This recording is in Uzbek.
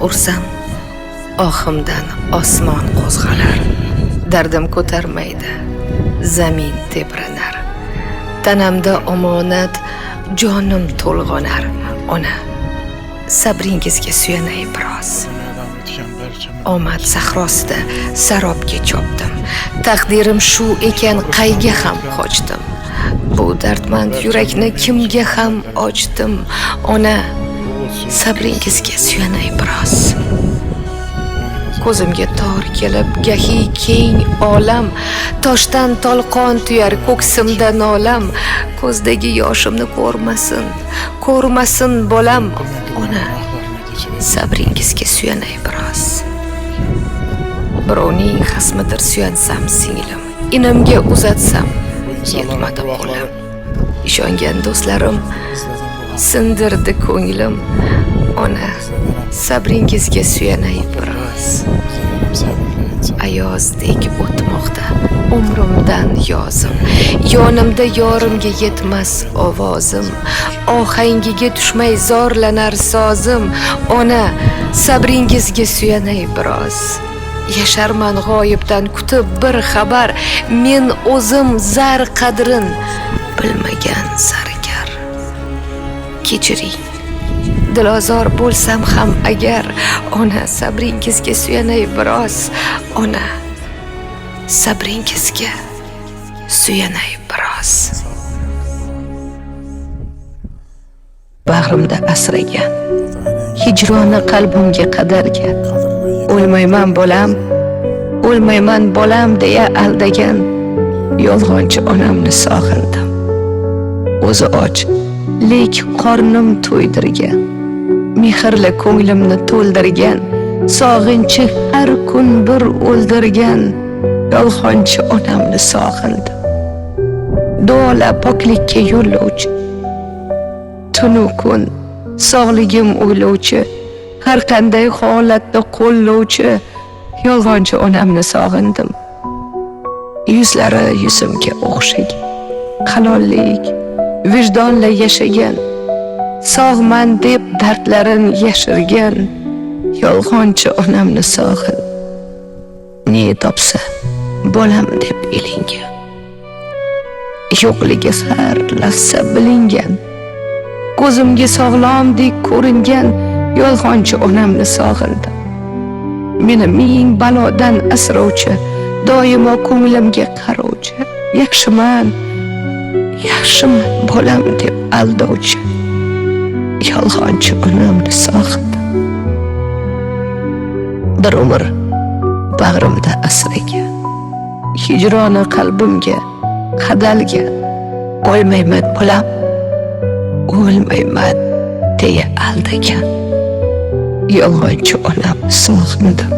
ursam, ohimdan osmon qo'zg'alar. Dardim ko'tarmaydi, zamin tebranar. Tanamda omonat, jonim to'lg'onar. Ona, sabringizga suyanay biroz. Omad sahrosida sarobga chopdim. Taqdirim shu ekan, qayga ham qochdim. Bu dardmand yurakni kimga ham ochdim. Ona, sabringizga suyanay biroz. Ko'zimga tor kelib gahi keng olam, toshdan tolqon tuyar ko'ksimda nolam. Ko'zdagi yoshimni ko'rmasin bolam. Ona, sabringizga suyanay biroz. Birovning xasmidir suyansam singlim, inimga uzatsam yetmadi qo'lim. Ishongan do'stlarim sindirdi ko'nglim. Ona, sabringizga suyanay biroz. Ayozdek o'tmoqda umrimdan yozim, yonimda yorimga yetmas ovozim, ohangiga tushmay zorlanar sozim. Ona, sabringizga suyanay biroz. Yasharman g'oyibdan kutib bir xabar, men o'zim zar qadrin bilmagan zargar. Kechiring, dilozor bo'lsam ham agar. Ona, sabringizga suyanay biroz. Ona, sabringizga suyanay biroz. Bag'rimda asragan, hijroni qalbimga qadalgan. O'lmayman bolam deya aldagan yolg'onchi onamni sog'indim. O'zi och, lek qornim to'ydirgan, mehrli ko'nglimni to'ldirgan, sog'inchi har kun bir o'ldirgan yolg'onchi onamni sog'indim. Duola poklikka yo'llovchi, tunu kun sog'ligim o'ylovchi, har qanday holatda qo'llovchi yolg'onchi onamni sog'indim. Yuzlari yuzimga o'xshagan, halollik, vijdonla yashagan, sog'man deb dardlarin yashirgan yolg'onchi onamni sog'in. Ne topsa bolam deb ilingan, yo'qligi har lahza bilingan, ko'zimga sog'lomdek ko'ringan yolg'onchi onamni sog'indim. Meni ming balodan asrovchi, doimo ko'nglimga qarovchi, yaxshiman bolam deb aldovchi yolg'onchi onamni sog'indim. Bir umr bag'rimda asragan, hijroni qalbimga qadalgan. O'lmayman bolam, o'lmayman deya aldagan yolg'onchi onamni sog'indim.